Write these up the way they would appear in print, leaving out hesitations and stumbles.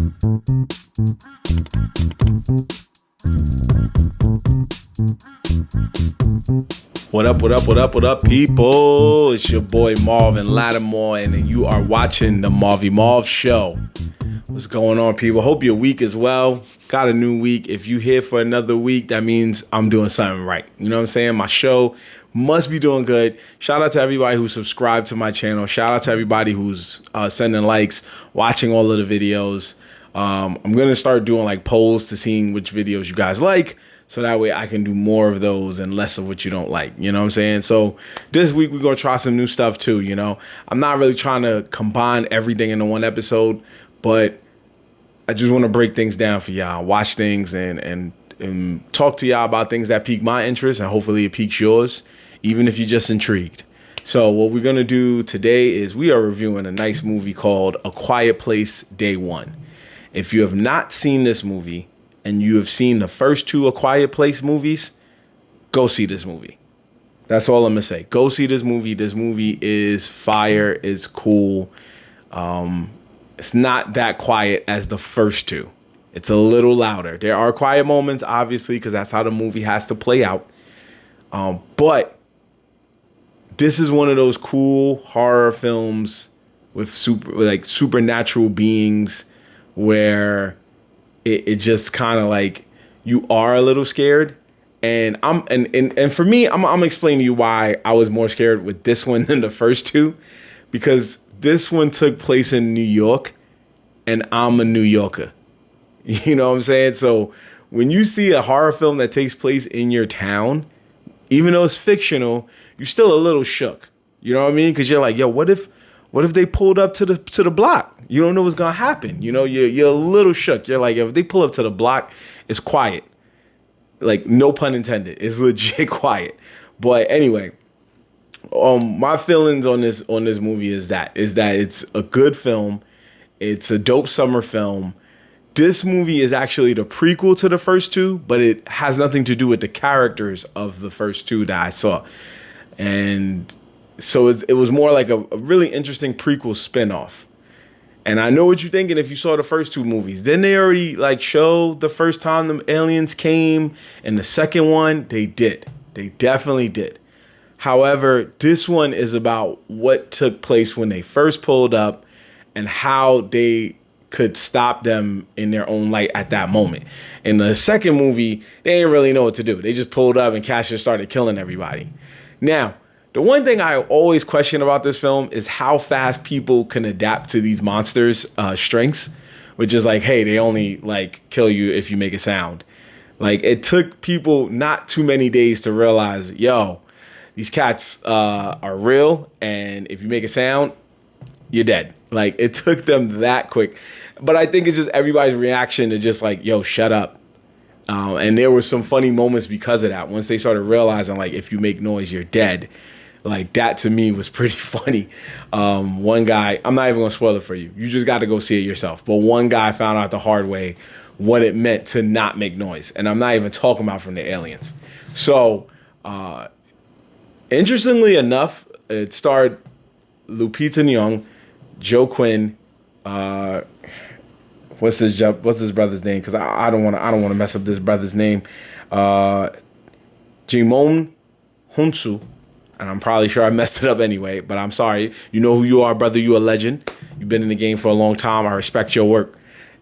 What up, what up, what up, what up, people? It's your boy Marv and Lattimore, and you are watching the Marv Show. What's going on, people? Hope your week is well. Got a new week. If you here for another week, that means I'm doing something right. You know what I'm saying? My show must be doing good. Shout out to everybody who subscribed to my channel. Shout out to everybody who's sending likes, watching all of the videos. I'm going to start doing like polls to seeing which videos you guys like, so that way I can do more of those and less of what you don't like. You know what I'm saying? So this week we're going to try some new stuff too, you know. I'm not really trying to combine everything into one episode, but I just want to break things down for y'all, watch things and talk to y'all about things that pique my interest, and hopefully it piques yours, even if you're just intrigued. So what we're going to do today is we are reviewing a nice movie called A Quiet Place Day One. If you have not seen this movie and you have seen the first two A Quiet Place movies, go see this movie. That's all I'm going to say. Go see this movie. This movie is fire. It's cool. It's not that quiet as the first two. It's a little louder. There are quiet moments, obviously, because that's how the movie has to play out. But this is one of those cool horror films with supernatural beings where it just kind of like you are a little scared. And for me, I'm explaining to you why I was more scared with this one than the first two, because this one took place in New York, and I'm a New Yorker. You know what I'm saying? So when you see a horror film that takes place in your town, even though it's fictional, you're still a little shook. You know what I mean? Because you're like, yo, what if they pulled up to the block? You don't know what's gonna happen. You know, you're a little shook. You're like, if they pull up to the block, it's quiet. Like, no pun intended. It's legit quiet. But anyway, my feelings on this movie is that it's a good film. It's a dope summer film. This movie is actually the prequel to the first two, but it has nothing to do with the characters of the first two that I saw. And so it was more like a really interesting prequel spinoff. And I know what you're thinking if you saw the first two movies. Didn't they already like show the first time the aliens came? And the second one, they did. They definitely did. However, this one is about what took place when they first pulled up and how they could stop them in their own light at that moment. In the second movie, they didn't really know what to do. They just pulled up and Cassius started killing everybody. Now, the one thing I always question about this film is how fast people can adapt to these monsters' strengths, which is like, hey, they only like kill you if you make a sound. Like, it took people not too many days to realize, yo, these cats are real, and if you make a sound, you're dead. Like, it took them that quick. But I think it's just everybody's reaction to just like, yo, shut up. And there were some funny moments because of that. Once they started realizing, like, if you make noise, you're dead. Like, that to me was pretty funny. One guy, I'm not even going to spoil it for you. You just got to go see it yourself. But one guy found out the hard way what it meant to not make noise. And I'm not even talking about from the aliens. So, interestingly enough, it starred Lupita Nyong'o, Joe Quinn, what's his brother's name? Because I don't want to mess up this brother's name. Jimon Hunsu. And I'm probably sure I messed it up anyway, but I'm sorry. You know who you are, brother. You a legend. You've been in the game for a long time. I respect your work.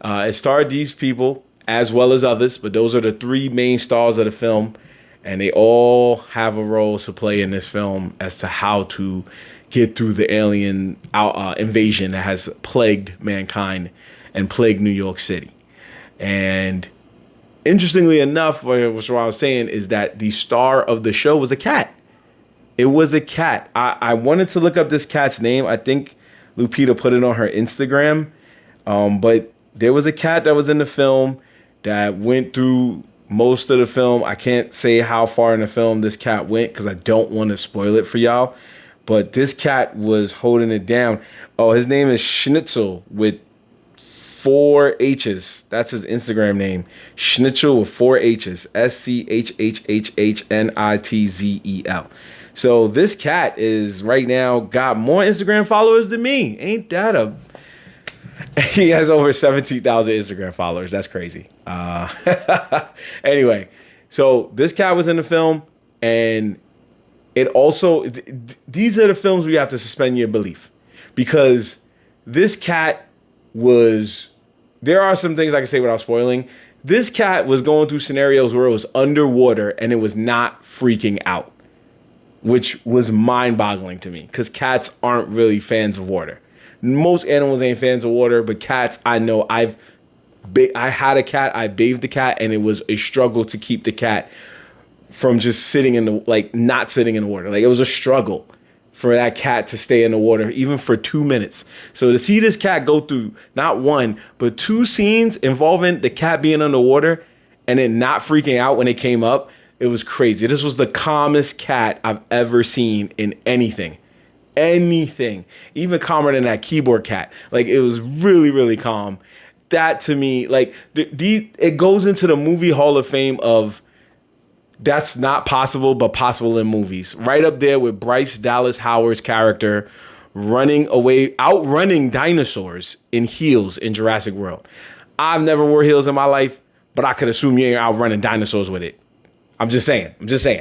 It starred these people as well as others, but those are the three main stars of the film, and they all have a role to play in this film as to how to get through the alien invasion that has plagued mankind and plagued New York City. And interestingly enough, what I was saying is that the star of the show was a cat. It was a cat. I wanted to look up this cat's name. I think Lupita put it on her Instagram. But there was a cat that was in the film that went through most of the film. I can't say how far in the film this cat went because I don't want to spoil it for y'all. But this cat was holding it down. Oh, his name is Schnitzel with 4 H's. That's his Instagram name. Schnitzel with 4 H's. SCHHHHNITZEL. So this cat is right now got more Instagram followers than me. Ain't that He has over 17,000 Instagram followers. That's crazy. Anyway, so this cat was in the film, and it also these are the films where you have to suspend your belief, because this cat was. There are some things I can say without spoiling. This cat was going through scenarios where it was underwater and it was not freaking out, which was mind-boggling to me, because cats aren't really fans of water. Most animals ain't fans of water, but cats, I know. I had a cat, I bathed the cat, and it was a struggle to keep the cat from just sitting in the, like, not sitting in the water. Like, it was a struggle for that cat to stay in the water, even for 2 minutes. So to see this cat go through not one, but 2 scenes involving the cat being underwater and then not freaking out when it came up, it was crazy. This was the calmest cat I've ever seen in anything. Anything. Even calmer than that keyboard cat. Like, it was really, really calm. That, to me, like, it goes into the movie Hall of Fame of that's not possible, but possible in movies. Right up there with Bryce Dallas Howard's character outrunning dinosaurs in heels in Jurassic World. I've never wore heels in my life, but I could assume you ain't outrunning dinosaurs with it. I'm just saying.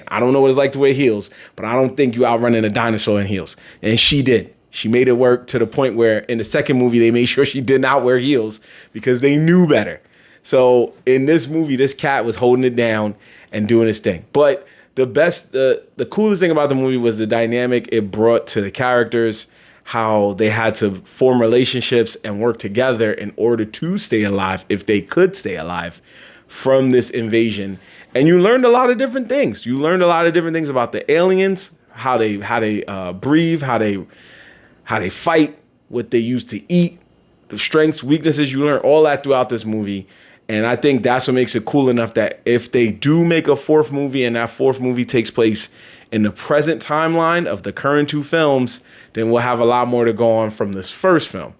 I don't know what it's like to wear heels, but I don't think you outrunning a dinosaur in heels. And she did. She made it work to the point where in the second movie, they made sure she did not wear heels because they knew better. So in this movie, this cat was holding it down and doing its thing. But the coolest thing about the movie was the dynamic it brought to the characters, how they had to form relationships and work together in order to stay alive, if they could stay alive from this invasion. And you learned a lot of different things. You learned a lot of different things about the aliens, how they breathe, how they fight, what they use to eat, the strengths, weaknesses. You learn all that throughout this movie. And I think that's what makes it cool enough that if they do make a 4th movie and that 4th movie takes place in the present timeline of the current 2 films, then we'll have a lot more to go on from this first film.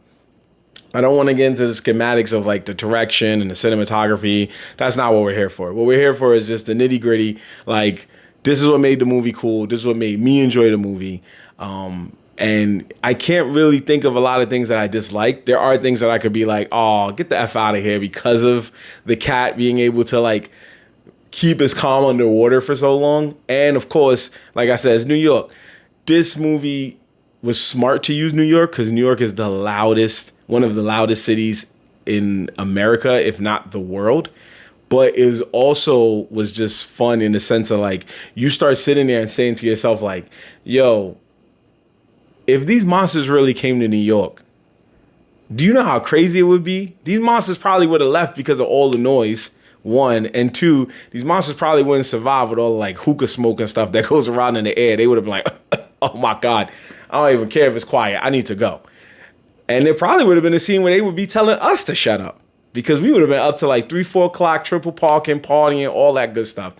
I don't want to get into the schematics of like the direction and the cinematography. That's not what we're here for. What we're here for is just the nitty gritty. Like, this is what made the movie cool. This is what made me enjoy the movie. And I can't really think of a lot of things that I dislike. There are things that I could be like, oh, get the F out of here, because of the cat being able to like keep his calm underwater for so long. And of course, like I said, it's New York. This movie was smart to use New York because New York is one of the loudest cities in America, if not the world. But it was just fun in the sense of like, you start sitting there and saying to yourself like, yo, if these monsters really came to New York, do you know how crazy it would be? These monsters probably would have left because of all the noise, 1. And 2, these monsters probably wouldn't survive with all the like hookah smoke and stuff that goes around in the air. They would have been like, oh my God, I don't even care if it's quiet. I need to go. And there probably would have been a scene where they would be telling us to shut up, because we would have been up to like 3-4 o'clock, triple parking, partying, all that good stuff.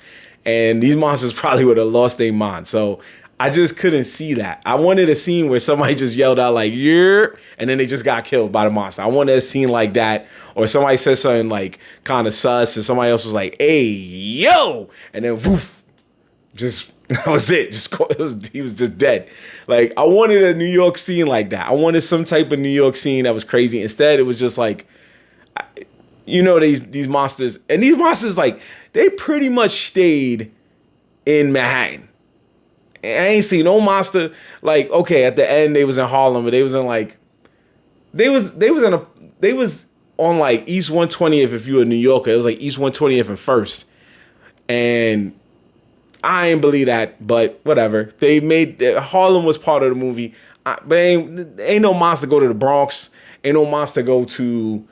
And these monsters probably would have lost their mind. So I just couldn't see that. I wanted a scene where somebody just yelled out like, yeah, and then they just got killed by the monster. I wanted a scene like that. Or somebody said something like kind of sus and somebody else was like, hey, yo. And then woof, just, that was it. He was just dead. Like, I wanted a New York scene like that. I wanted some type of New York scene that was crazy. Instead, it was just like, these monsters. And these monsters, like, they pretty much stayed in Manhattan. I ain't seen no monster, like, okay, at the end they was in Harlem, but they was in like, they was on like East 120th if you were a New Yorker. It was like East 120th and 1st. And I ain't believe that, but whatever. Harlem was part of the movie, but ain't no monster go to the Bronx. Ain't no monster go to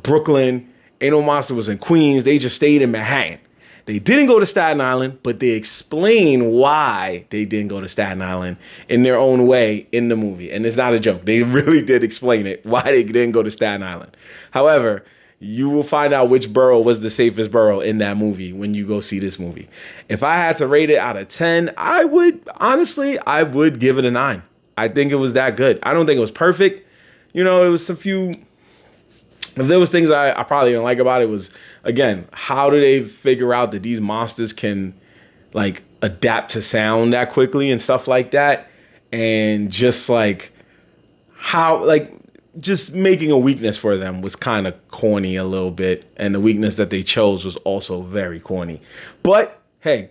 Brooklyn. Ain't no monster was in Queens. They just stayed in Manhattan. They didn't go to Staten Island, but they explain why they didn't go to Staten Island in their own way in the movie. And it's not a joke. They really did explain it, why they didn't go to Staten Island. However, you will find out which borough was the safest borough in that movie when you go see this movie. If I had to rate it out of 10, I would give it a 9. I think it was that good. I don't think it was perfect. It was if there was things I probably didn't like about it, was, again, how do they figure out that these monsters can like adapt to sound that quickly and stuff like that? And just like how, like, just making a weakness for them was kind of corny a little bit, and the weakness that they chose was also very corny. But hey,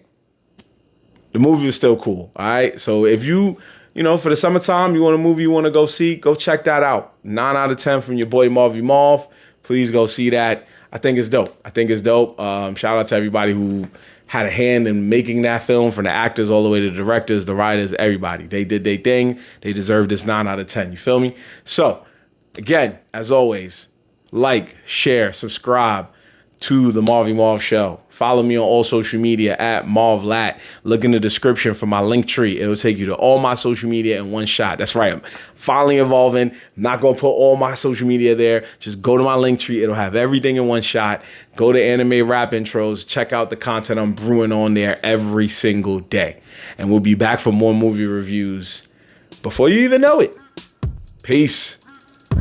the movie was still cool. All right, so if you for the summertime, you want a movie you want to go see, go check that out. 9 out of 10 from your boy Marvy Marv. Please go see that. I think it's dope. Shout out to everybody who had a hand in making that film, from the actors all the way to the directors, the writers, everybody. They did their thing. They deserve this 9 out of 10. You feel me? So, again, as always, like, share, subscribe to the Marvy Marv Show. Follow me on all social media at MarvLat. Look in the description for my link tree. It'll take you to all my social media in one shot. That's right. I'm finally evolving. Not going to put all my social media there. Just go to my link tree. It'll have everything in one shot. Go to Anime Rap Intros. Check out the content I'm brewing on there every single day. And we'll be back for more movie reviews before you even know it. Peace.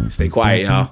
Stay quiet, y'all.